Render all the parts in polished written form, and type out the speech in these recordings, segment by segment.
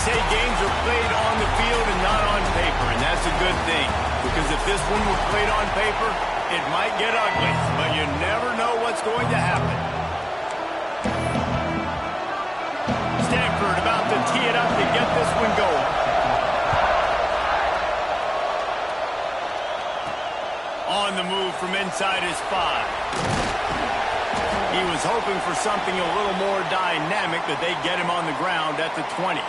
say games are played on the field and not on paper, and that's a good thing. Because if this one was played on paper, it might get ugly, but you never know what's going to happen. Stanford about to tee it up to get this one going. On the move from inside his 5. He was hoping for something a little more dynamic, but they get him on the ground at the 20.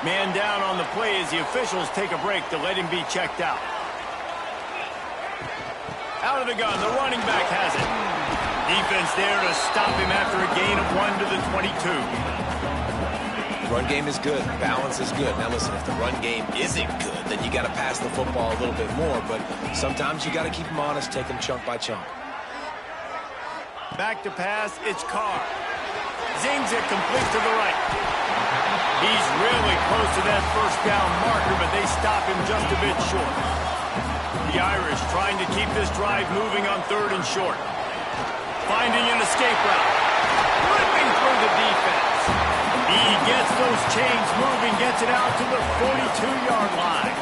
Man down on the play as the officials take a break to let him be checked out. Out of the gun, the running back has it. Defense there to stop him after a gain of 1 to the 22. Run game is good. Balance is good. Now listen, if the run game isn't good, then you got to pass the football a little bit more. But sometimes you got to keep them honest, take them chunk by chunk. Back to pass, it's Carr. Zings it complete to the right. He's really close to that first down marker, but they stop him just a bit short. The Irish trying to keep this drive moving on 3rd and short. Finding an escape route. Ripping through the defense. He gets those chains moving, gets it out to the 42-yard line.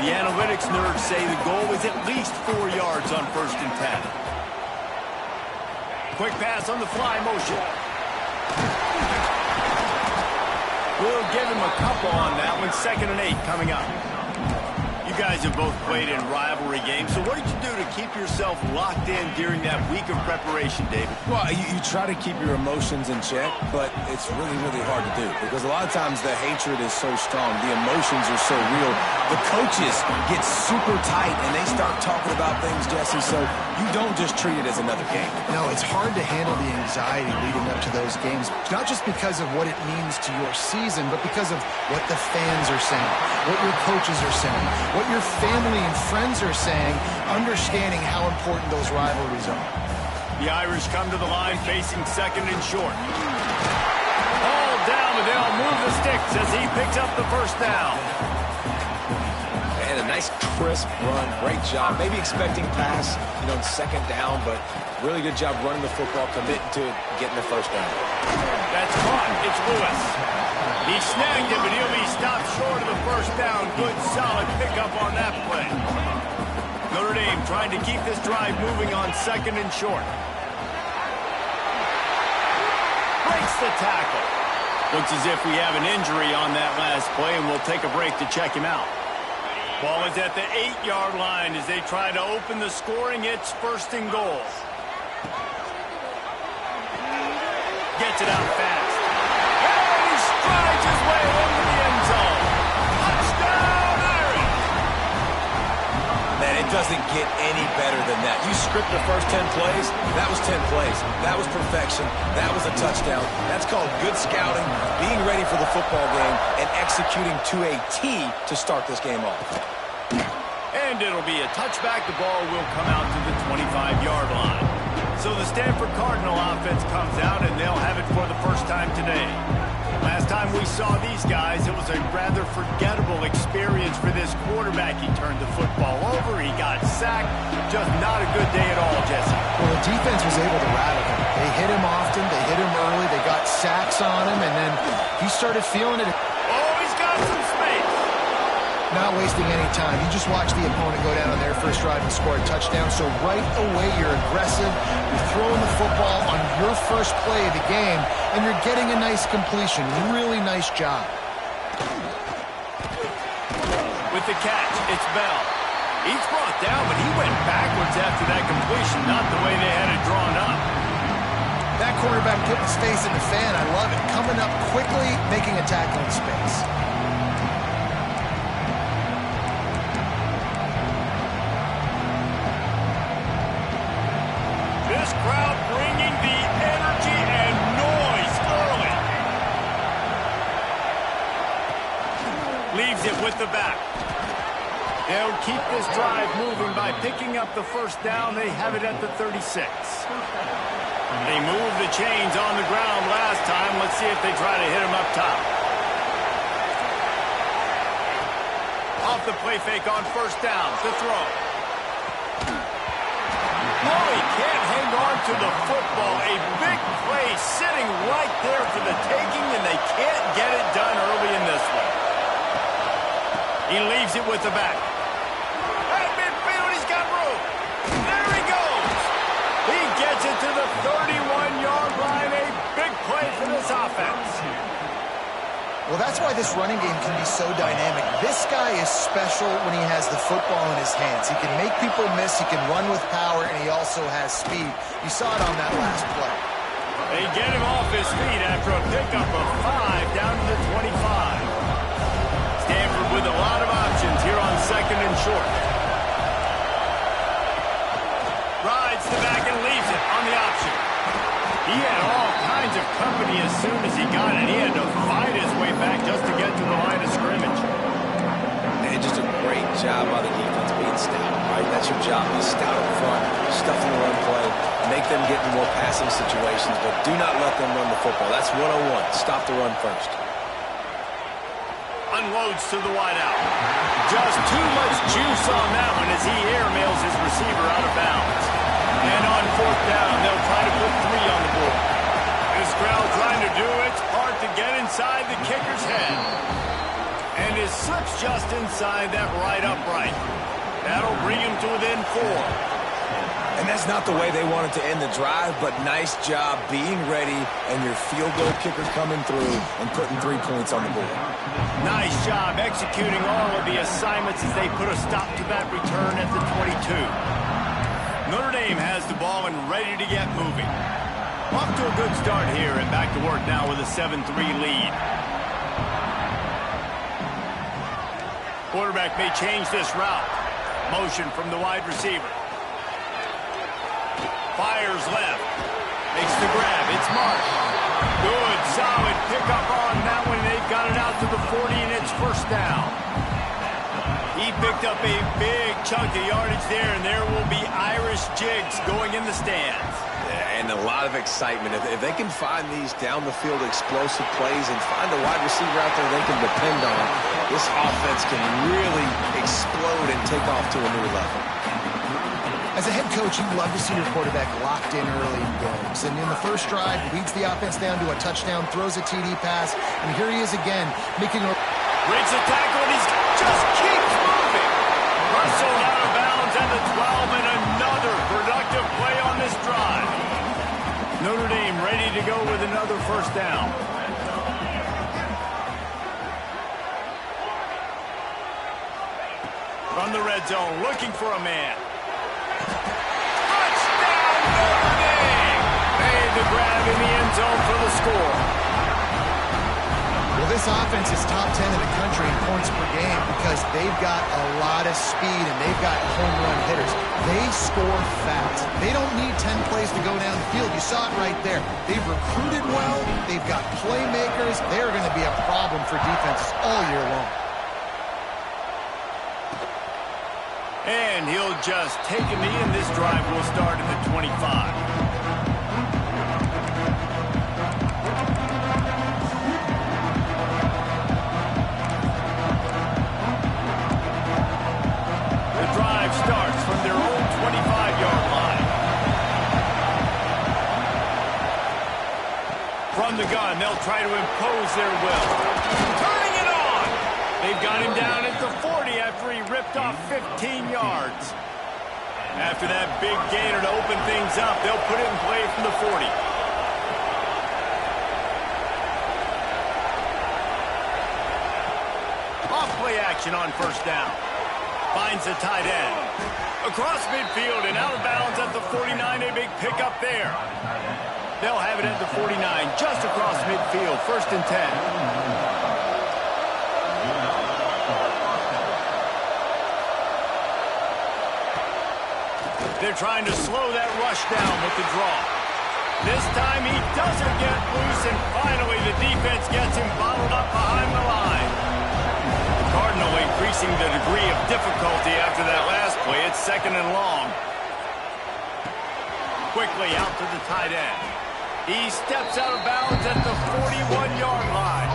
The analytics nerds say the goal is at least 4 yards on 1st and 10. Quick pass on the fly motion. We'll give him a couple on that one. 2nd and 8 coming up. You guys have both played in rivalry games, so what did you do to keep yourself locked in during that week of preparation, David? Well, you try to keep your emotions in check, but it's really, really hard to do because a lot of times the hatred is so strong, the emotions are so real. The coaches get super tight and they start talking about things, Jesse, so you don't just treat it as another game. No, it's hard to handle the anxiety leading up to those games, not just because of what it means to your season, but because of what the fans are saying, what your coaches are saying, what your family and friends are saying, understanding how important those rivalries are. The Irish come to the line facing 2nd and short. All down, but they'll move the sticks as he picks up the 1st down. And a nice crisp run, great job. Maybe expecting pass, in 2nd down, but really good job running the football, committing to getting the 1st down. That's caught. It's Lewis. He snagged it, but he'll be stopped short of the 1st down. Good, solid pickup on that play. Notre Dame trying to keep this drive moving on 2nd and short. Breaks the tackle. Looks as if we have an injury on that last play, and we'll take a break to check him out. Ball is at the 8-yard line as they try to open the scoring. It's 1st and goal. Gets it out fast. Strides his way into the end zone. Touchdown, Irish! Man, it doesn't get any better than that. You script the first 10 plays, that was 10 plays. That was perfection. That was a touchdown. That's called good scouting, being ready for the football game, and executing to a T to start this game off. And it'll be a touchback. The ball will come out to the 25-yard line. So the Stanford Cardinal offense comes out, and they'll have it for the first time today. Last time we saw these guys, it was a rather forgettable experience for this quarterback. He turned the football over, he got sacked. Just not a good day at all, Jesse. Well, the defense was able to rattle him. They hit him often, they hit him early, they got sacks on him, and then he started feeling it. Oh, he's got some space. Not wasting any time. You just watch the opponent go down on their first drive and score a touchdown. So right away, you're aggressive. You're throwing the football on your first play of the game, and you're getting a nice completion. Really nice job. With the catch, it's Bell. He's brought down, but he went backwards after that completion, not the way they had it drawn up. That quarterback putting his face in the fan, I love it. Coming up quickly, making a tackle in space. This crowd bringing the energy and noise early. Leaves it with the back. They'll keep this drive moving by picking up the first down. They have it at the 36. They moved the chains on the ground last time. Let's see if they try to hit him up top. Off the play fake on first down to throw. No, he can't hang on to to the football. A big play sitting right there for the taking, and they can't get it done early in this one. He leaves it with the back. At midfield, he's got room. There he goes. He gets it to the 31-yard line. A big play for this offense. Well, that's why this running game can be so dynamic. This guy is special when he has the football in his hands. He can make people miss, he can run with power, and he also has speed. You saw it on that last play. They get him off his feet after a pickup of 5 down to the 25. Stanford with a lot of options here on 2nd and short. Rides the back and leaves it on the option. He had all kinds of company as soon as he got it. He had to fight his way back just to get to the line of scrimmage. And just a great job by the defense being stout, right? That's your job. Be stout up front, stuff in the run play, make them get in more passing situations, but do not let them run the football. That's 101. Stop the run first. Unloads to the wideout. Just too much juice on that one as he airmails his receiver out of bounds. And on 4th down, they'll try to put 3 on the board. This crowd trying to do its part to get inside the kicker's head. And it slips just inside that right upright. That'll bring him to within 4. And that's not the way they wanted to end the drive, but nice job being ready and your field goal kicker coming through and putting 3 points on the board. Nice job executing all of the assignments as they put a stop to that return at the 22. Notre Dame has the ball and ready to get moving. Off to a good start here and back to work now with a 7-3 lead. Quarterback may change this route. Motion from the wide receiver. Fires left. Makes the grab. It's marked. Good, solid pickup on that one. They've got it out to the 40, and it's 1st down. He picked up a big chunk of yardage there, and there will be Irish jigs going in the stands. Yeah, and a lot of excitement. If they can find these down-the-field explosive plays and find a wide receiver out there they can depend on, this offense can really explode and take off to a new level. As a head coach, you love to see your quarterback locked in early in games. And in the first drive, leads the offense down to a touchdown, throws a TD pass, and here he is again, making a... Breaks a tackle, and he just keeps moving. Rustled out of bounds at the 12, and another productive play on this drive. Notre Dame ready to go with another 1st down. From the red zone, looking for a man. Touchdown, Notre Dame! Made the grab in the end zone for the score. Well, this offense is top 10 in the country in points per game because they've got a lot of speed and they've got home run hitters. They score fast. They don't need 10 plays to go down the field. You saw it right there. They've recruited well. They've got playmakers. They're going to be a problem for defenses all year long. And he'll just take a knee, and this drive will start at the 25. Starts from their own 25-yard line. From the gun, they'll try to impose their will. Turning it on! They've got him down at the 40 after he ripped off 15 yards. After that big gainer to open things up, they'll put it in play from the 40. Off play action on 1st down. Finds the tight end. Across midfield and out of bounds at the 49. A big pickup there. They'll have it at the 49, just across midfield. 1st and 10. They're trying to slow that rush down with the draw. This time he doesn't get loose, and finally the defense gets him bottled up behind the line. Cardinal increasing the degree of difficulty after that last play. It's 2nd and long. Quickly out to the tight end. He steps out of bounds at the 41-yard line.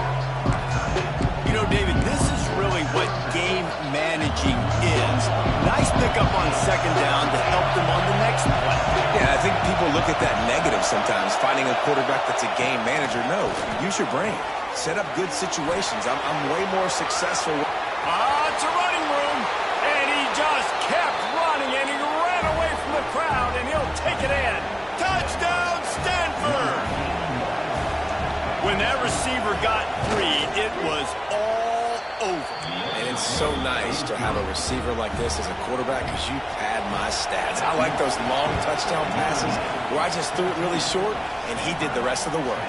You know, David, this is really what game managing is. Nice pickup on 2nd down to help them on the next play. Yeah, I think people look at that negative sometimes, finding a quarterback that's a game manager. No, use your brain. Set up good situations. I'm way more successful. It's a running room, and he just kept running, and he ran away from the crowd, and he'll take it in. Touchdown, Stanford! When that receiver got free, it was all over. And it's so nice to have a receiver like this as a quarterback because you pad my stats. I like those long touchdown passes where I just threw it really short, and he did the rest of the work.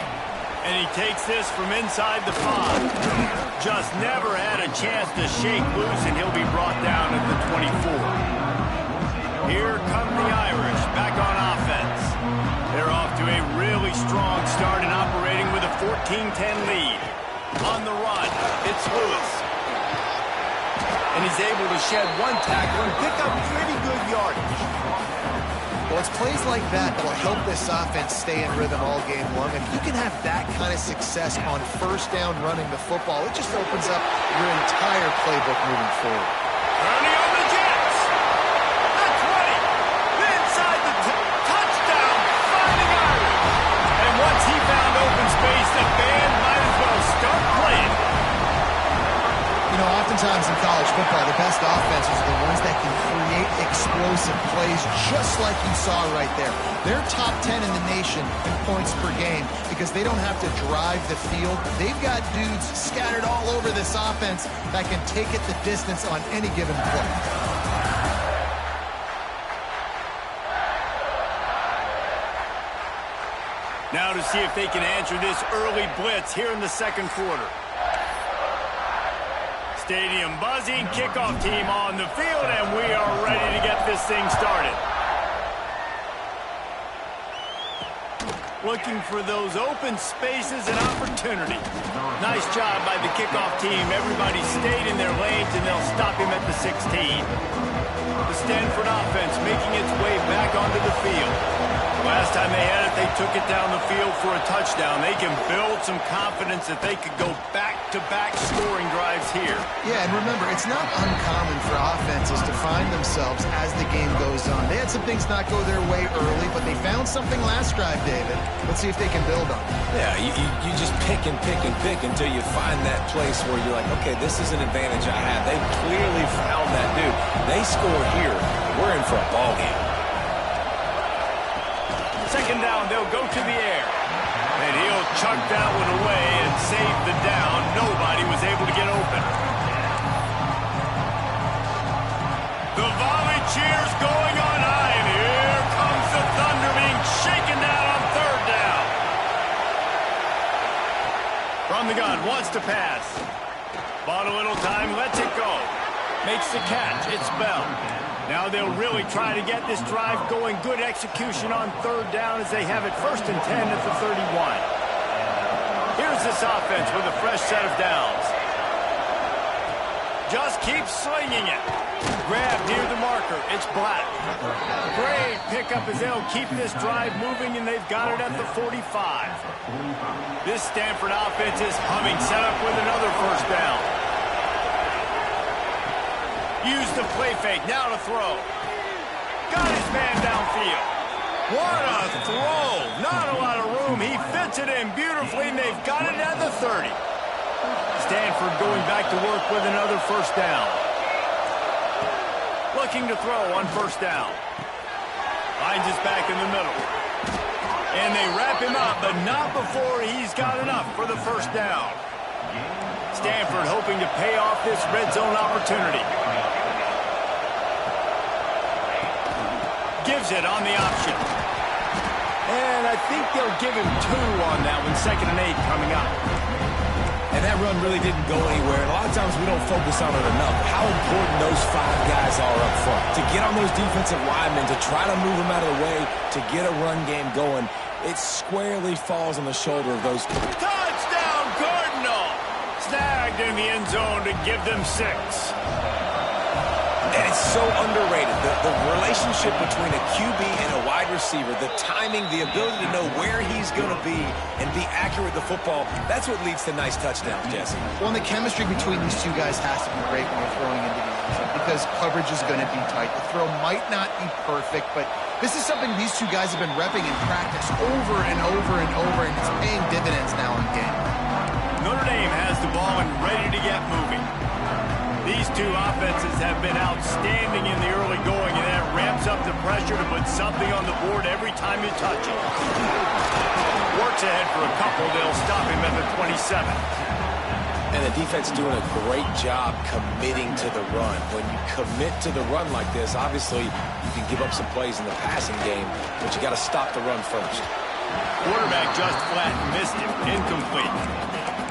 And he takes this from inside the 5. Just never had a chance to shake loose, and he'll be brought down at the 24. Here come the Irish, back on offense. They're off to a really strong start and operating with a 14-10 lead. On the run, it's Lewis. And he's able to shed one tackle and pick up pretty good yardage. Well, it's plays like that that will help this offense stay in rhythm all game long. And if you can have that kind of success on first down running the football, it just opens up your entire playbook moving forward. Early on the Jets. The 20. Inside the touchdown. Finding Irish. And once he found open space, the band might as well start playing. You know, oftentimes in college football, the best offenses are the ones that can create explosive plays just like you saw right there. They're top 10 in the nation in points per game because they don't have to drive the field. They've got dudes scattered all over this offense that can take it the distance on any given play. Now to see if they can answer this early blitz here in the second quarter. Stadium buzzing, kickoff team on the field, and we are ready to get this thing started. Looking for those open spaces and opportunity. Nice job by the kickoff team. Everybody stayed in their lanes, and they'll stop him at the 16. The Stanford offense making its way back onto the field. Last time they had it, they took it down the field for a touchdown. They can build some confidence that they could go back-to-back scoring drives here. Yeah, and remember, it's not uncommon for offenses to find themselves as the game goes on. They had some things not go their way early, but they found something last drive, David. Let's see if they can build on it. Yeah, you just pick and pick and pick until you find that place where you're like, okay, this is an advantage I have. They clearly found that dude. They score here. We're in for a ball game. Second down, they'll go to the air. And he'll chuck that one away and save the down. Nobody was able to get open. The volley cheers going on high, and here comes the Thunder being shaken down on third down. From the gun, wants to pass. Bought a little time, lets it go. Makes the catch, it's Bell. Now they'll really try to get this drive going. Good execution on third down as they have it 1st and 10 at the 31. Here's this offense with a fresh set of downs. Just keep slinging it. Grab near the marker. It's Black. Great pickup as they'll keep this drive moving, and they've got it at the 45. This Stanford offense is humming. Set up with another first down. Use the play fake, now to throw. Got his man downfield. What a throw. Not a lot of room. He fits it in beautifully, and they've got it at the 30. Stanford going back to work with another first down. Looking to throw on first down. Finds his back in the middle. And they wrap him up, but not before he's got enough for the first down. Stanford hoping to pay off this red zone opportunity. Gives it on the option. And I think they'll give him 2 on that one. 2nd and 8 coming up. And that run really didn't go anywhere. And a lot of times we don't focus on it enough. How important those 5 guys are up front. To get on those defensive linemen, to try to move them out of the way, to get a run game going, it squarely falls on the shoulder of those. Touchdown, Cardinal! Snagged in the end zone to give them 6. And it's so underrated. The relationship between a QB and a wide receiver, the timing, the ability to know where he's going to be and be accurate with the football, that's what leads to nice touchdowns, Jesse. Well, and the chemistry between these two guys has to be great when you're throwing into the end zone because coverage is going to be tight. The throw might not be perfect, but This is something these two guys have been repping in practice over and over and over, and it's paying dividends now in game. Notre Dame has the ball and ready to get moving. These two offenses have been outstanding in the early going, and that ramps up the pressure to put something on the board every time you touch it. Works ahead for a couple. They'll stop him at the 27. And the defense doing a great job committing to the run. When you commit to the run like this, obviously you can give up some plays in the passing game, but you got to stop the run first. Quarterback just flat missed him. Incomplete.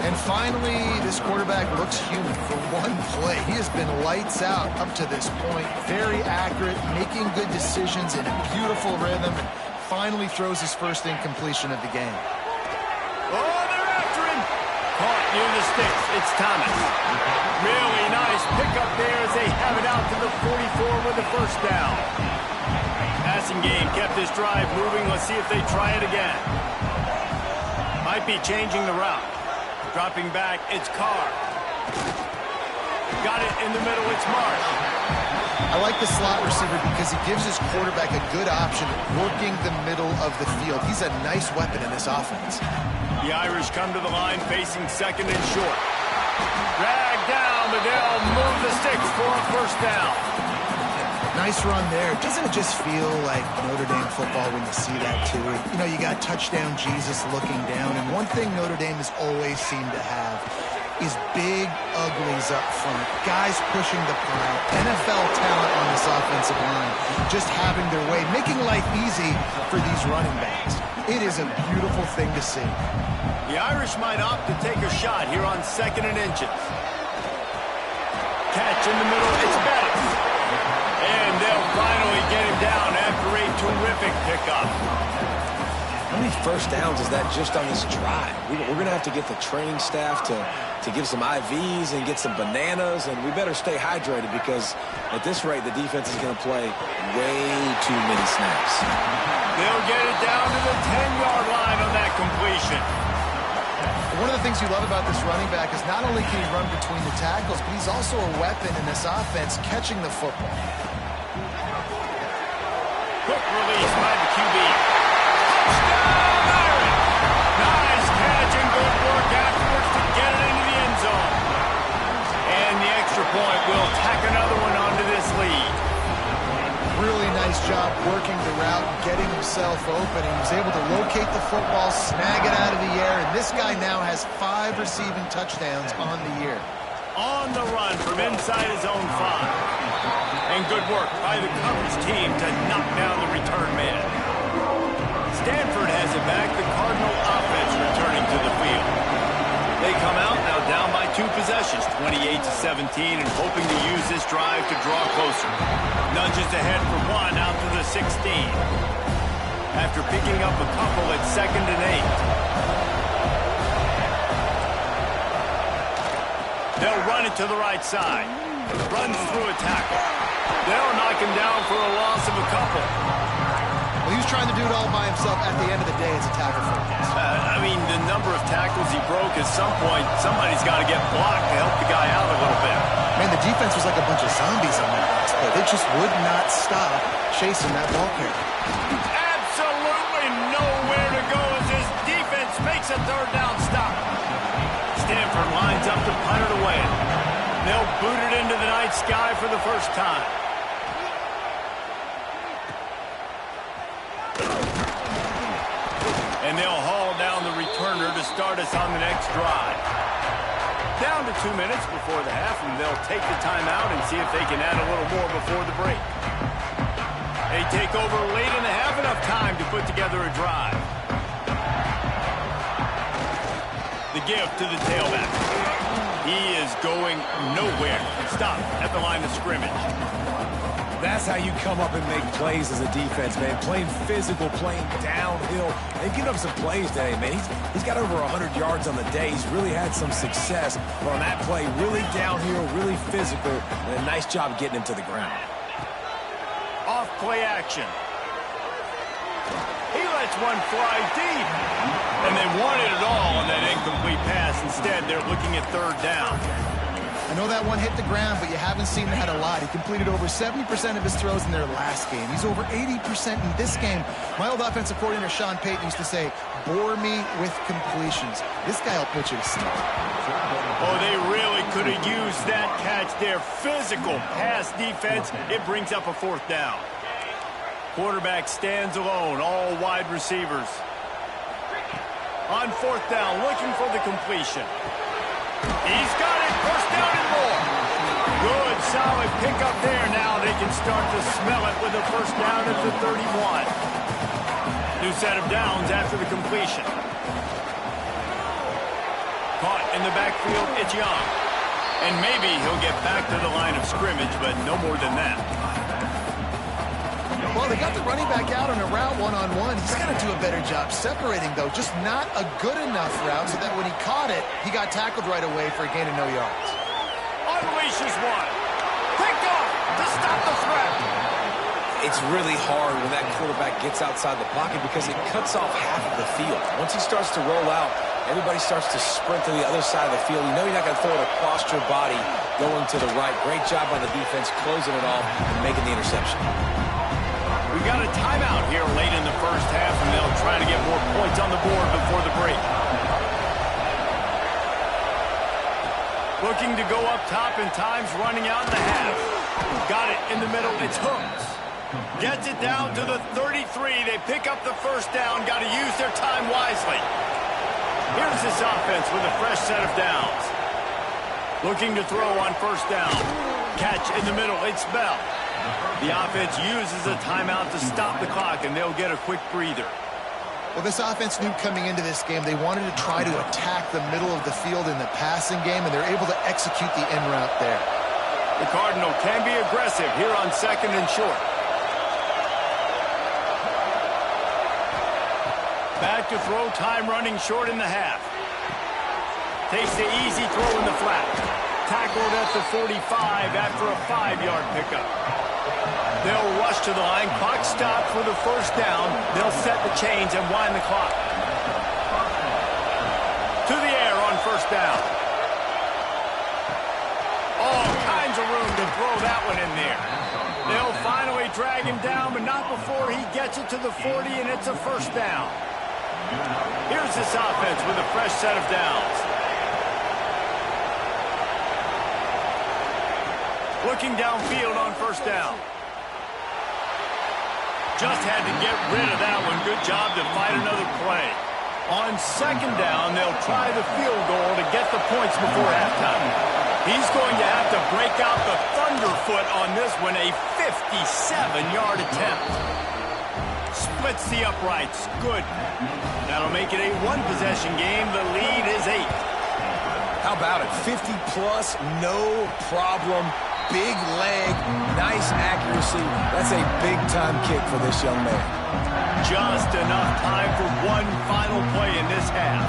And finally, this quarterback looks human for one play. He has been lights out up to this point. Very accurate, making good decisions in a beautiful rhythm, and finally throws his first incompletion of the game. Oh, they're after him. Caught near the sticks. It's Thomas. Really nice pickup there as they have it out to the 44 with the first down. Passing game kept this drive moving. Let's see if they try it again. Might be changing the route. Dropping back, it's Carr. Got it in the middle, it's Marsh. I like the slot receiver because he gives his quarterback a good option working the middle of the field. He's a nice weapon in this offense. The Irish come to the line facing second and short. Drag down, but they'll move the sticks for a first down. Nice run there. Doesn't it just feel like Notre Dame football when you see that, too? You know, you got touchdown Jesus looking down, and one thing Notre Dame has always seemed to have is big uglies up front, guys pushing the pile, NFL talent on this offensive line, just having their way, making life easy for these running backs. It is a beautiful thing to see. The Irish might opt to take a shot here on second and inches. Catch in the middle, it's Bettis. And they'll finally get him down after a terrific pickup. How many first downs is that just on this drive? We're going to have to get the training staff to give some IVs and get some bananas, and we better stay hydrated because at this rate, the defense is going to play way too many snaps. They'll get it down to the 10-yard line on that completion. One of the things you love about this running back is not only can he run between the tackles, but he's also a weapon in this offense catching the football. Quick release by the QB. Touchdown, Irish! Nice catch and good work afterwards to get it into the end zone. And the extra point will tack another one onto this lead. Really nice job working the route and getting himself open. He was able to locate the football, snag it out of the air, and this guy now has 5 receiving touchdowns on the year. On the run from inside his own 5. And good work by the coverage team to knock down the return man. Stanford has it back, the Cardinal offense returning to the field. They come out now down by 2 possessions, 28-17, and hoping to use this drive to draw closer. Nudges ahead for 1 out to the 16. After picking up a couple at 2nd and 8. They'll run it to the right side. Runs through a tackle. They'll knock him down for a loss of a couple. Well, he was trying to do it all by himself. At the end of the day, it's a tackle for him. I mean, the number of tackles he broke, at some point, somebody's got to get blocked to help the guy out a little bit. Man, the defense was like a bunch of zombies on that last play. They just would not stop chasing that ball carrier. Absolutely nowhere to go as his defense makes a 3rd down stop. Stanford lines up to punt it away. They'll boot it into the night sky for the first time. And they'll haul down the returner to start us on the next drive. Down to 2 minutes before the half, and they'll take the timeout and see if they can add a little more before the break. They take over late in the half, enough time to put together a drive. The give to the tailback. He is going nowhere. Stop at the line of scrimmage. That's how you come up and make plays as a defense, man. Playing physical, playing downhill. They've given up some plays today, man. He's got over 100 yards on the day. He's really had some success. But on that play, really downhill, really physical, and a nice job getting him to the ground. Off play action. He lets one fly deep. And they wanted it all on that incomplete pass. Instead, they're looking at 3rd down. A know that one hit the ground, but you haven't seen that a lot. He completed over 70% of his throws in their last game. He's over 80% in this game. My old offensive coordinator, Sean Payton, used to say, bore me with completions. This guy will put you to sleep. Oh, they really could have used that catch there. Physical pass defense. It brings up a 4th down. Quarterback stands alone, all wide receivers. On 4th down, looking for the completion. He's got it, 1st down and more. Good, solid pickup there. Now they can start to smell it with a 1st down at the 31. New set of downs after the completion. Caught in the backfield, it's Young. And maybe he'll get back to the line of scrimmage, but no more than that. Well, they got the running back out on a route one-on-one. He's got to do a better job separating, though. Just not a good enough route so that when he caught it, he got tackled right away for a gain of no yards. Unleashes one. Picked off to stop the threat. It's really hard when that quarterback gets outside the pocket because it cuts off half of the field. Once he starts to roll out, everybody starts to sprint to the other side of the field. You know you're not going to throw it across your body going to the right. Great job by the defense closing it off and making the interception. We got a timeout here late in the 1st half, and they'll try to get more points on the board before the break. Looking to go up top in times, running out in the half. Got it in the middle, it's Hooks. Gets it down to the 33. They pick up the 1st down, got to use their time wisely. Here's this offense with a fresh set of downs. Looking to throw on 1st down. Catch in the middle, it's Bell. The offense uses a timeout to stop the clock, and they'll get a quick breather. Well, this offense knew coming into this game they wanted to try to attack the middle of the field in the passing game, and they're able to execute the in route there. The Cardinal can be aggressive here on 2nd and short. Back to throw, time running short in the half. Takes the easy throw in the flat. Tackled at the 45 after a 5-yard pickup. They'll rush to the line. Clock stopped for the 1st down. They'll set the chains and wind the clock. To the air on 1st down. All kinds of room to throw that one in there. They'll finally drag him down, but not before he gets it to the 40, and it's a 1st down. Here's this offense with a fresh set of downs. Looking downfield on 1st down. Just had to get rid of that one. Good job to fight another play. On 2nd down, they'll try the field goal to get the points before halftime. He's going to have to break out the thunderfoot on this one, a 57-yard attempt. Splits the uprights. Good. That'll make it a 1-possession game. The lead is 8. How about it? 50-plus, no problem. Big leg, nice accuracy. That's a big-time kick for this young man. Just enough time for one final play in this half.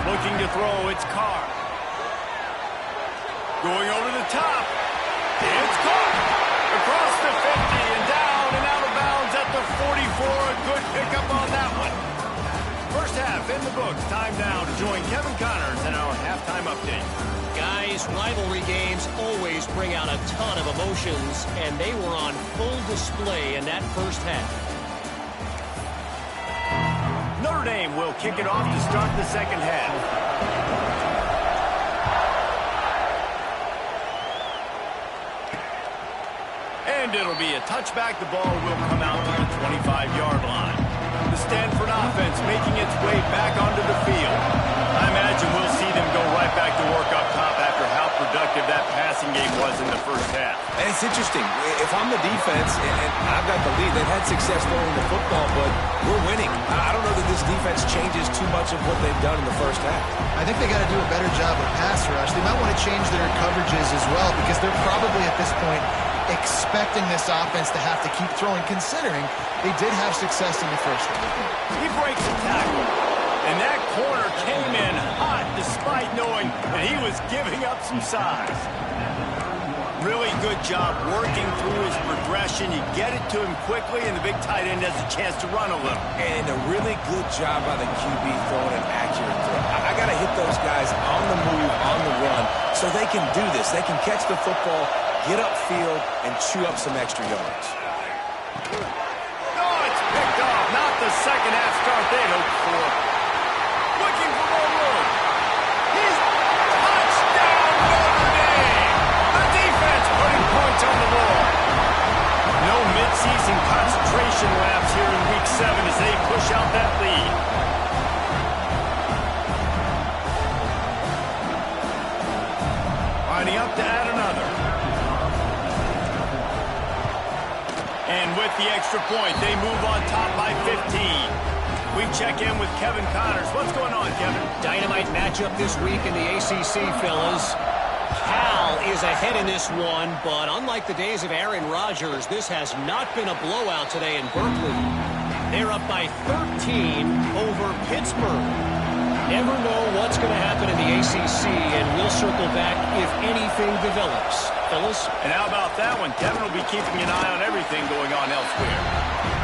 Looking to throw, it's Carr. Going over the top. It's caught. Across the 50 and down and out of bounds at the 44. A good pickup on that one. 1st half in the books. Time now to join Kevin Connors in our halftime update. Guys, rivalry games always bring out a ton of emotions, and they were on full display in that 1st half. Notre Dame will kick it off to start the 2nd half. And it'll be a touchback. The ball will come out to the 25-yard line. The Stanford offense making its way back onto the field. I imagine we'll see them go right back to work up top after how productive that passing game was in the 1st half. And it's interesting. If I'm the defense and I've got the lead, they've had success throwing the football, but we're winning. I don't know that this defense changes too much of what they've done in the 1st half. I think they got to do a better job with pass rush. They might want to change their coverages as well because they're probably at this point expecting this offense to have to keep throwing, considering they did have success in the 1st half. He breaks the tackle, and that corner came in hot despite knowing that he was giving up some size. Really good job working through his progression. You get it to him quickly, and the big tight end has a chance to run a little. And a really good job by the QB throwing an accurate throw. I got to hit those guys on the move, on the run, so they can do this. They can catch the football, get upfield, and chew up some extra yards. Oh, it's picked off. Not the second half start they'd hoped for. Looking for more room. He's touchdown Notre Dame. The defense putting points on the board. No midseason concentration laps here in Week 7 as they push out that lead. Lining up to add another. And with the extra point, they move on top by 15. We check in with Kevin Connors. What's going on, Kevin? Dynamite matchup this week in the ACC, fellas. Cal is ahead in this one, but unlike the days of Aaron Rodgers, this has not been a blowout today in Berkeley. They're up by 13 over Pittsburgh. Never know what's going to happen in the ACC, and we'll circle back if anything develops. Fellas? And how about that one? Kevin will be keeping an eye on everything going on elsewhere.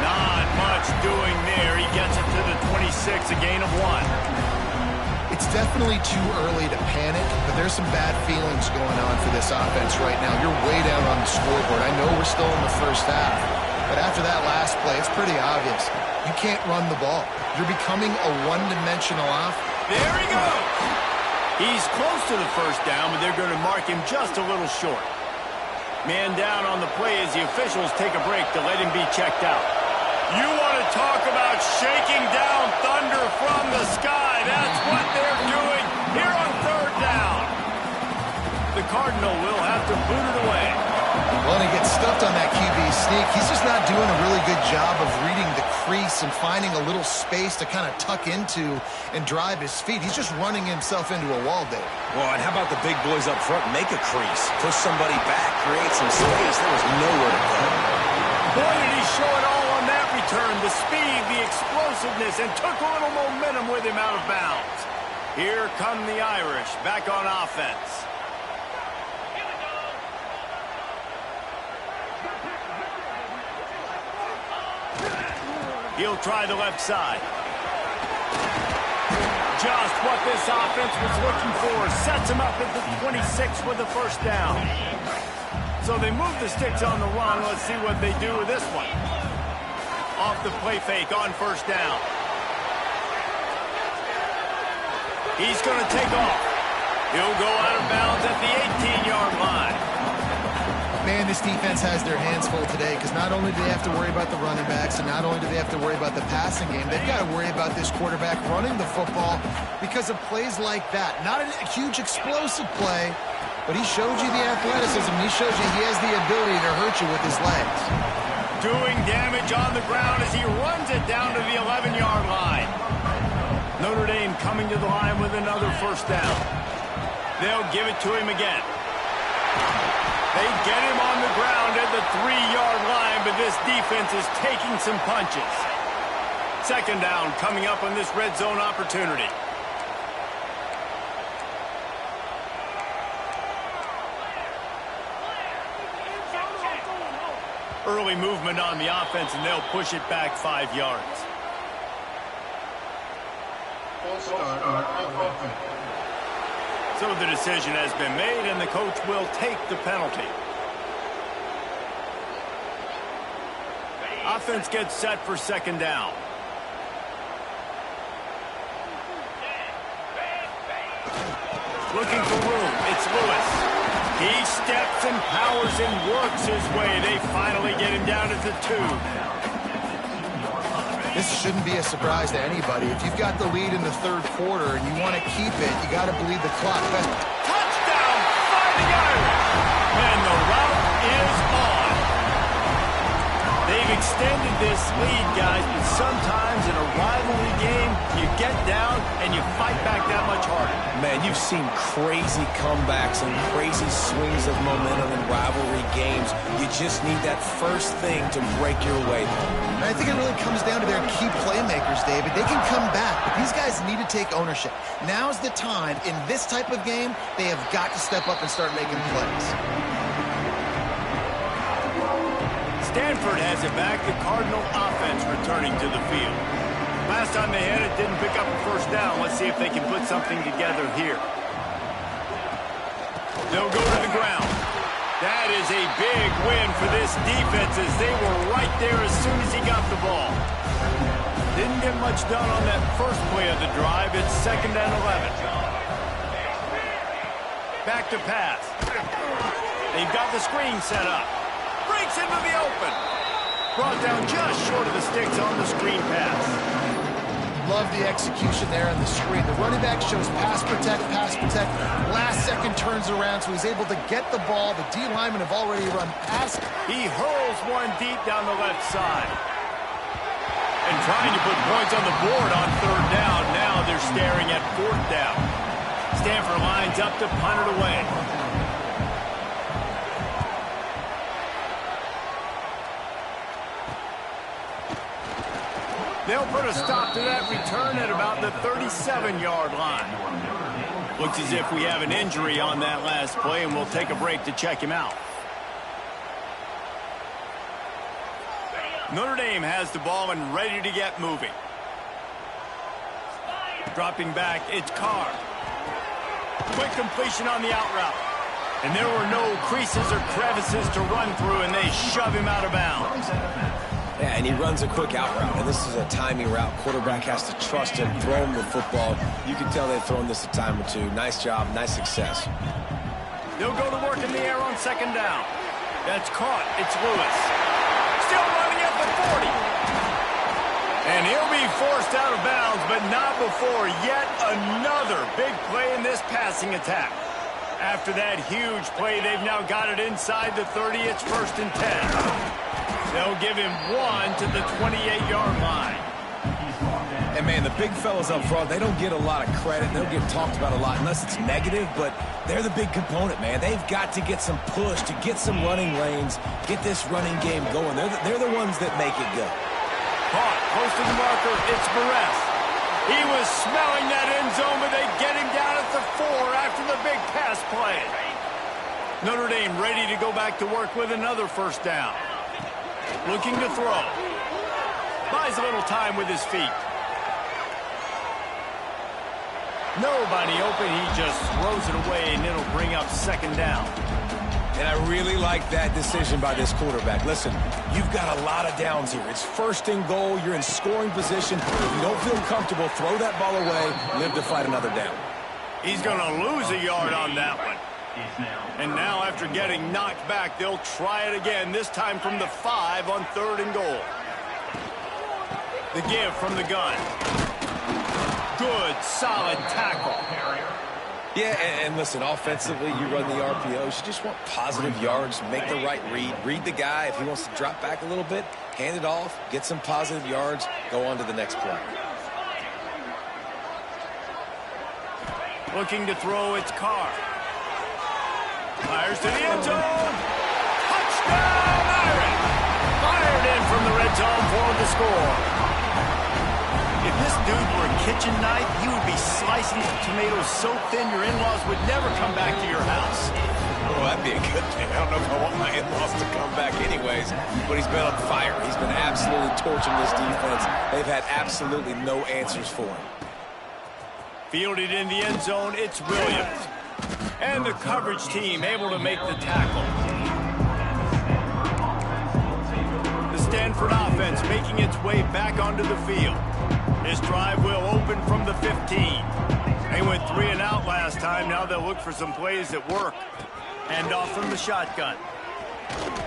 Not much doing there. He gets it to the 26, a gain of 1. It's definitely too early to panic, but there's some bad feelings going on for this offense right now. You're way down on the scoreboard. I know we're still in the first half, but after that last play, it's pretty obvious. You can't run the ball. You're becoming a one-dimensional offense. There he goes. He's close to the first down, but they're going to mark him just a little short. Man down on the play as the officials take a break to let him be checked out. You want to talk about shaking down thunder from the sky. That's what they're doing here on third down. The Cardinal will have to boot it away. Well, and he gets stuffed on that QB sneak. He's just not doing a really good job of reading the crease and finding a little space to kind of tuck into and drive his feet. He's just running himself into a wall, Dave. Well, and how about the big boys up front? Make a crease, push somebody back, create some space. There was nowhere to go. Boy, did he show it all on that return. The speed, the explosiveness, and took a little momentum with him out of bounds. Here come the Irish back on offense. He'll try the left side. Just what this offense was looking for. Sets him up at the 26 with the first down. So they move the sticks on the run. Let's see what they do with this one. Off the play fake on first down. He's going to take off. He'll go out of bounds at the 18-yard line. Man, this defense has their hands full today because not only do they have to worry about the running backs and not only do they have to worry about the passing game, they've got to worry about this quarterback running the football because of plays like that. Not a huge explosive play, but he showed you the athleticism. He shows you he has the ability to hurt you with his legs. Doing damage on the ground as he runs it down to the 11-yard line. Notre Dame coming to the line with another first down. They'll give it to him again. They get him on the ground at the 3-yard line, but this defense is taking some punches. Second down coming up on this red zone opportunity. Early movement on the offense, and they'll push it back 5 yards. So the decision has been made, and the coach will take the penalty. Offense gets set for second down. Looking for room. It's Lewis. He steps and powers and works his way. They finally get him down at the 2. This shouldn't be a surprise to anybody. If you've got the lead in the third quarter and you want to keep it, you got to bleed the clock. Touchdown, Fighting Irish! And the route is on. They've extended this lead, guys, but sometimes in a rivalry game, you get down and you fight back that much harder. Man, you've seen crazy comebacks and crazy swings of momentum in rivalry games. You just need that first thing to break your way. And I think it really comes down to their key playmakers, David. They can come back, but these guys need to take ownership. Now's the time. In this type of game, they have got to step up and start making plays. Stanford has it back. The Cardinal offense returning to the field. Last time they had it, didn't pick up a first down. Let's see if they can put something together here. They'll go to the ground. That is a big win for this defense as they were right there as soon as he got the ball. Didn't get much done on that first play of the drive. It's 2nd and 11. Back to pass. They've got the screen set up. Breaks into the open. Brought down just short of the sticks on the screen pass. Love the execution there on the screen. The running back shows pass protect, pass protect. Last second turns around, so he's able to get the ball. The D linemen have already run past. He hurls one deep down the left side. And trying to put points on the board on 3rd down. Now they're staring at 4th down. Stanford lines up to punt it away. They'll put a stop to that return at about the 37-yard line. Looks as if we have an injury on that last play, and we'll take a break to check him out. Notre Dame has the ball and ready to get moving. Dropping back, it's Carr. Quick completion on the out route. And there were no creases or crevices to run through, and they shove him out of bounds. Yeah, and he runs a quick out route, and this is a timing route. Quarterback has to trust him, throw him the football. You can tell they've thrown this a time or two. Nice job, nice success. They'll go to work in the air on 2nd down. That's caught. It's Lewis. Still running at the 40. And he'll be forced out of bounds, but not before yet another big play in this passing attack. After that huge play, they've now got it inside the 30. It's 1st and 10. They'll give him one to the 28-yard line. And, man, the big fellas up front, they don't get a lot of credit. They don't get talked about a lot unless it's negative, but they're the big component, man. They've got to get some push, to get some running lanes, get this running game going. They're the ones that make it go. Caught, close to the marker, it's Barres. He was smelling that end zone, but they get him down at the 4 after the big pass play. Notre Dame ready to go back to work with another 1st down. Looking to throw. Buys a little time with his feet. Nobody open. He just throws it away, and it'll bring up 2nd down. And I really like that decision by this quarterback. Listen, you've got a lot of downs here. It's 1st and goal. You're in scoring position. If you don't feel comfortable, throw that ball away. Live to fight another down. He's going to lose a yard on that one. And now after getting knocked back, they'll try it again, this time from the 5 on 3rd and goal. The give from the gun. Good, solid tackle. Yeah, and listen, offensively, you run the RPOs. You just want positive yards, make the right read the guy. If he wants to drop back a little bit, hand it off, get some positive yards, go on to the next play. Looking to throw, it's Carr. Fires to the end zone. Touchdown, Iron! Fired in from the red zone for the score. If this dude were a kitchen knife, he would be slicing the tomatoes so thin your in-laws would never come back to your house. Well, that'd be a good thing. I don't know if I want my in-laws to come back anyways, but he's been on fire. He's been absolutely torching this defense. They've had absolutely no answers for him. Fielded in the end zone, it's Williams. And the coverage team able to make the tackle. The Stanford offense making its way back onto the field. This drive will open from the 15. They went 3 and out last time. Now they'll look for some plays that work. Hand off from the shotgun.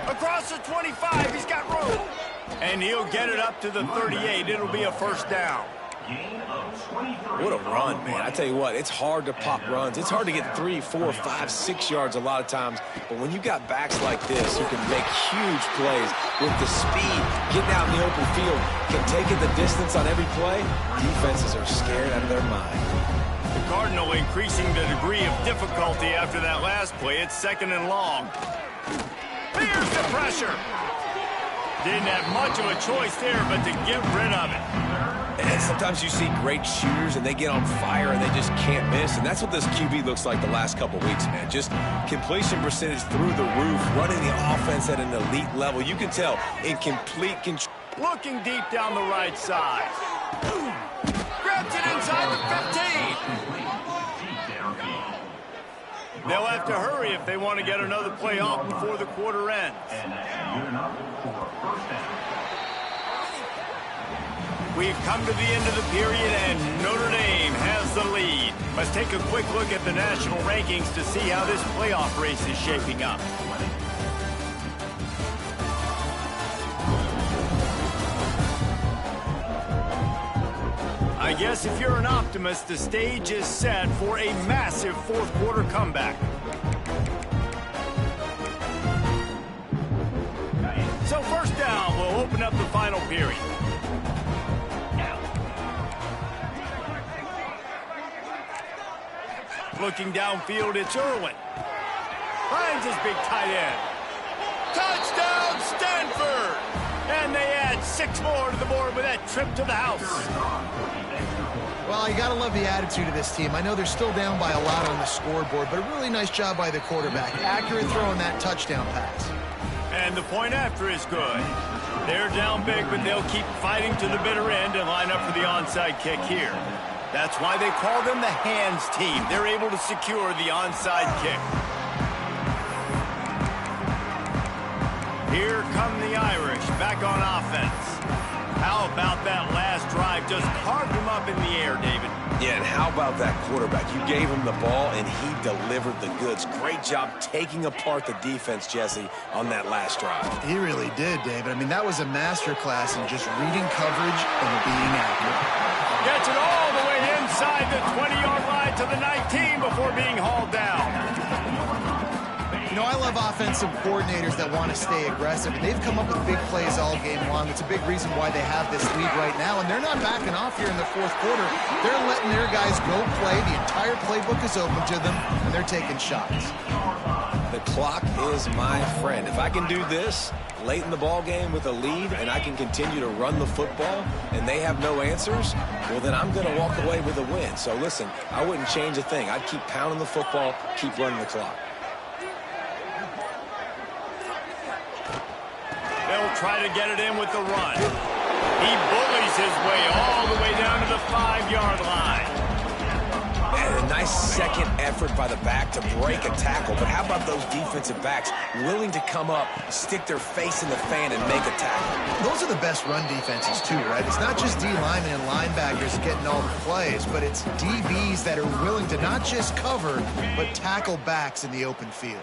Across the 25, he's got room. And he'll get it up to the 38. It'll be a 1st down. What a run, man. I tell you what, it's hard to pop runs. It's hard to get 3, 4, 5, 6 yards a lot of times. But when you got backs like this who can make huge plays with the speed, getting out in the open field, can take it the distance on every play, defenses are scared out of their mind. The Cardinal increasing the degree of difficulty after that last play. It's 2nd and long. Here's the pressure. Didn't have much of a choice there, but to get rid of it. And sometimes you see great shooters and they get on fire and they just can't miss. And that's what this QB looks like the last couple weeks, man. Just completion percentage through the roof, running the offense at an elite level. You can tell in complete control. Looking deep down the right side. Grabs it inside the 15. They'll have to hurry if they want to get another play off before the quarter ends. We've come to the end of the period, and Notre Dame has the lead. Let's take a quick look at the national rankings to see how this playoff race is shaping up. I guess if you're an optimist, the stage is set for a massive fourth quarter comeback. So first down, we'll open up the final period. Looking downfield, it's Irwin. Finds his big tight end. Touchdown, Stanford! And they add 6 more to the board with that trip to the house. Well, you got to love the attitude of this team. I know they're still down by a lot on the scoreboard, but a really nice job by the quarterback. Accurate throw on that touchdown pass. And the point after is good. They're down big, but they'll keep fighting to the bitter end and line up for the onside kick here. That's why they call them the hands team. They're able to secure the onside kick. Here come the Irish, back on offense. How about that last drive? Just carved him up in the air, David. Yeah, and how about that quarterback? You gave him the ball, and he delivered the goods. Great job taking apart the defense, Jesse, on that last drive. He really did, David. I mean, that was a masterclass in just reading coverage and being accurate. Gets it all the way inside the 20-yard line to the 19 before being hauled down. You know, I love offensive coordinators that want to stay aggressive, and they've come up with big plays all game long. It's a big reason why they have this lead right now, and they're not backing off here in the fourth quarter. They're letting their guys go play. The entire playbook is open to them, and they're taking shots. The clock is my friend. If I can do this late in the ball game with a lead and I can continue to run the football and they have no answers, well, then I'm going to walk away with a win. So listen, I wouldn't change a thing. I'd keep pounding the football, keep running the clock. They'll try to get it in with the run. He bullies his way all the way down to the 5-yard line. And a nice second effort by the back to break a tackle. But how about those defensive backs willing to come up, stick their face in the fan, and make a tackle? Those are the best run defenses, too, right? It's not just D linemen and linebackers getting all the plays, but it's DBs that are willing to not just cover, but tackle backs in the open field.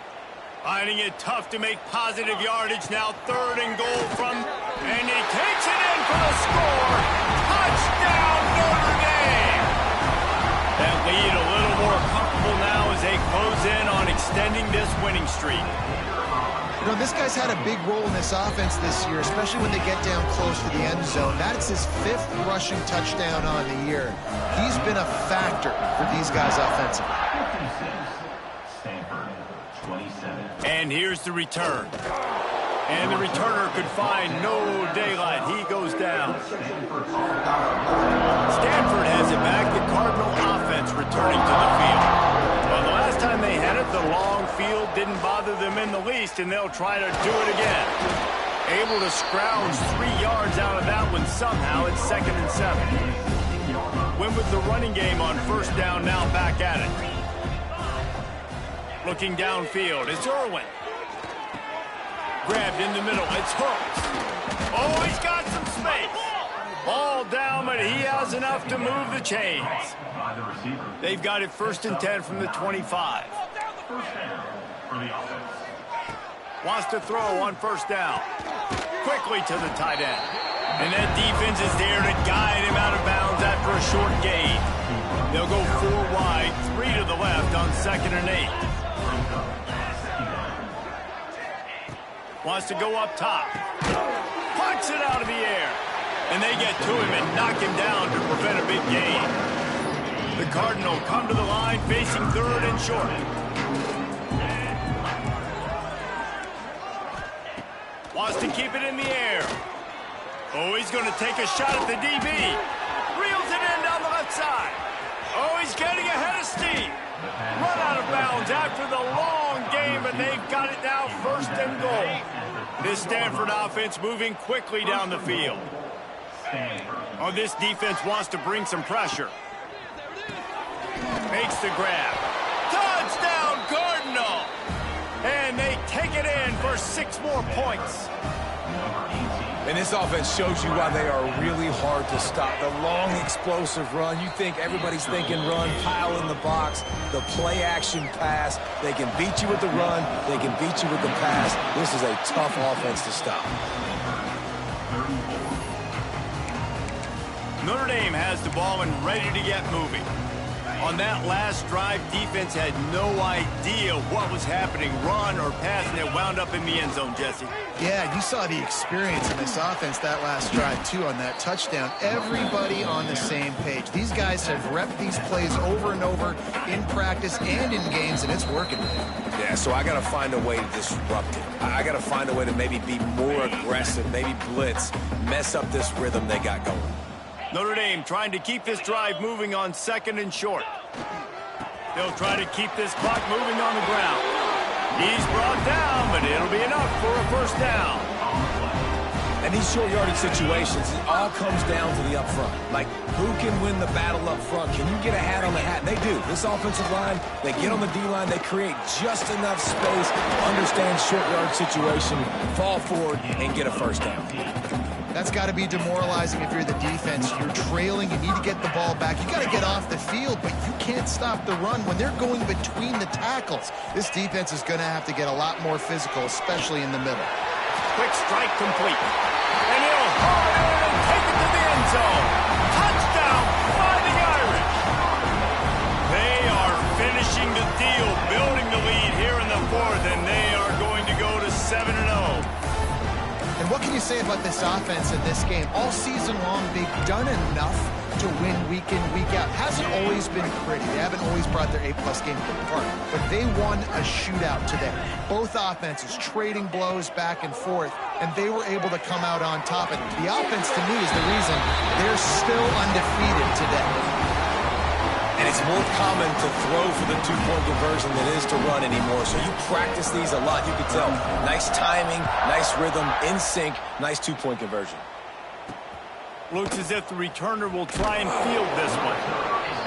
Finding it tough to make positive yardage now. 3rd and goal from, and he takes it in for the score. Touchdown, Notre Dame! That lead a little more comfortable now as they close in on extending this winning streak. You know, this guy's had a big role in this offense this year, especially when they get down close to the end zone. That's his 5th rushing touchdown on the year. He's been a factor for these guys offensively. And here's the return. And the returner could find no daylight. He goes down. Stanford has it back. The Cardinal offense returning to the field. Well, the last time they had it, the long field didn't bother them in the least, and they'll try to do it again. Able to scrounge 3 yards out of that one somehow. It's 2nd and 7. Went with the running game on 1st down, now back at it. Looking downfield, it's Irwin. Grabbed in the middle, it's Hooks. Oh, he's got some space. Ball down, but he has enough to move the chains. They've got it 1st and 10 from the 25. Wants to throw on 1st down. Quickly to the tight end. And that defense is there to guide him out of bounds after a short gain. They'll go 4 wide, 3 to the left on 2nd and 8. Wants to go up top. Punts it out of the air. And they get to him and knock him down to prevent a big gain. The Cardinal come to the line facing 3rd and short. Wants to keep it in the air. Oh, he's going to take a shot at the DB. side. Oh, he's getting ahead of steam. Run out of bounds after the long game, and they've got it now first and goal. This Stanford offense moving quickly down the field. Oh, this defense wants to bring some pressure. Makes the grab. Touchdown, Cardinal! And they take it in for 6 more points. And this offense shows you why they are really hard to stop. The long, explosive run. You think everybody's thinking run, pile in the box, the play-action pass. They can beat you with the run. They can beat you with the pass. This is a tough offense to stop. Notre Dame has the ball and ready to get moving. On that last drive, defense had no idea what was happening, run or pass, and it wound up in the end zone, Jesse. Yeah, you saw the experience in this offense that last drive, too, on that touchdown. Everybody on the same page. These guys have repped these plays over and over in practice and in games, and it's working. Yeah, so I got to find a way to disrupt it. I got to find a way to maybe be more aggressive, maybe blitz, mess up this rhythm they got going. Notre Dame trying to keep this drive moving on 2nd and short. They'll try to keep this clock moving on the ground. He's brought down, but it'll be enough for a first down. And these short yardage situations, it all comes down to the up front. Like, who can win the battle up front? Can you get a hat on the hat? They do. This offensive line, they get on the D-line, they create just enough space, understand short yard situation, fall forward, and get a first down. That's got to be demoralizing if you're the defense. You're trailing. You need to get the ball back. You got to get off the field, but you can't stop the run when they're going between the tackles. This defense is going to have to get a lot more physical, especially in the middle. Quick strike complete. And he'll haul it in and take it to the end zone. Touchdown, Fighting Irish. They are finishing the deal, building the lead here in the 4th, and they are going to go to 7-0. And what can you say about this offense in this game? All season long, they've done enough to win week in, week out. Hasn't always been pretty. They haven't always brought their A-plus game to the park. But they won a shootout today. Both offenses trading blows back and forth, and they were able to come out on top. And the offense, to me, is the reason they're still undefeated today. And it's more common to throw for the 2-point conversion than it is to run anymore. So you practice these a lot. You can tell. Nice timing, nice rhythm, in sync, nice 2-point conversion. Looks as if the returner will try and field this one.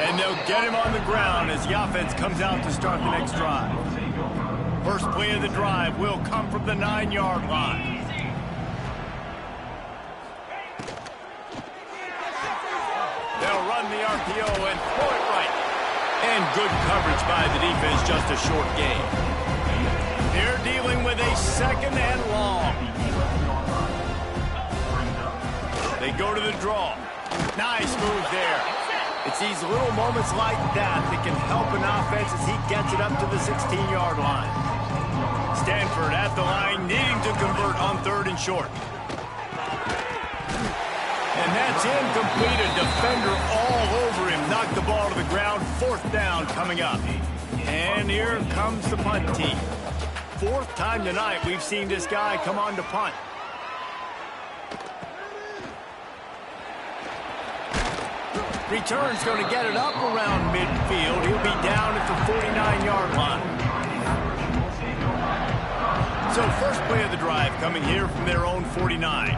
And they'll get him on the ground as the offense comes out to start the next drive. First play of the drive will come from the 9-yard line. They'll run the RPO and throw it right. And good coverage by the defense, just a short gain. They're dealing with a 2nd and long. They go to the draw. Nice move there. It's these little moments like that that can help an offense as he gets it up to the 16-yard line. Stanford at the line, needing to convert on 3rd and short. And that's incomplete. A defender all over him. Knocked the ball to the ground. 4th down coming up. And here comes the punt team. 4th time tonight we've seen this guy come on to punt. Return's going to get it up around midfield. He'll be down at the 49-yard line. So first play of the drive coming here from their own 49.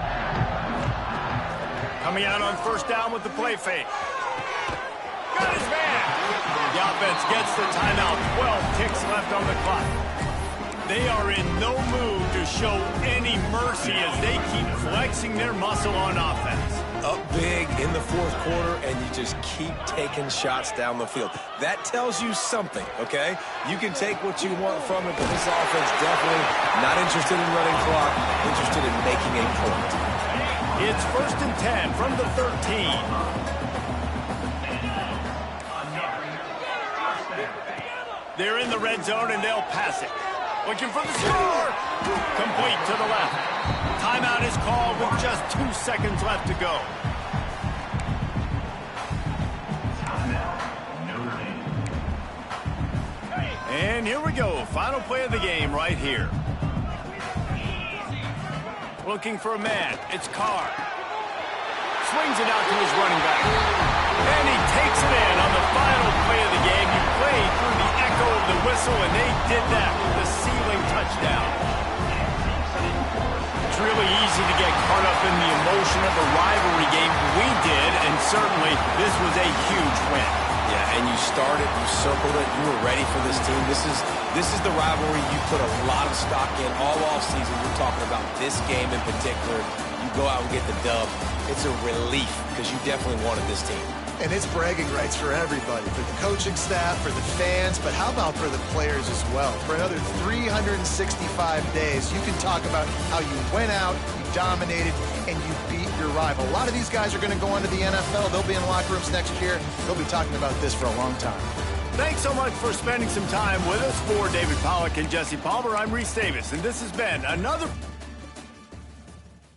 Coming out on 1st down with the play fake. Got his man. The offense gets the timeout. 12 ticks left on the clock. They are in no mood to show any mercy as they keep flexing their muscle on offense. Up big in the 4th quarter, and you just keep taking shots down the field. That tells you something, okay? You can take what you want from it, but this offense definitely not interested in running clock, interested in making a point. It's 1st and 10 from the 13. They're in the red zone, and they'll pass it. Looking for the score. Complete to the left. Timeout is called with just 2 seconds left to go. And here we go. Final play of the game right here. Looking for a man. It's Carr. Swings it out to his running back. And he takes it in on the final play of the game. You played through the echo of the whistle, and they did that with the ceiling touchdown. It's really easy to get caught up in the emotion of a rivalry game. We did, and certainly this was a huge win. Yeah, and you started, you circled it, you were ready for this team. This is the rivalry you put a lot of stock in all offseason. You're talking about this game in particular. You go out and get the dub. It's a relief because you definitely wanted this team. And it's bragging rights for everybody, for the coaching staff, for the fans, but how about for the players as well? For another 365 days, you can talk about how you went out, you dominated, and you beat your rival. A lot of these guys are going to go on to the NFL. They'll be in locker rooms next year. They'll be talking about this for a long time. Thanks so much for spending some time with us. For David Pollack and Jesse Palmer, I'm Reese Davis, and this has been another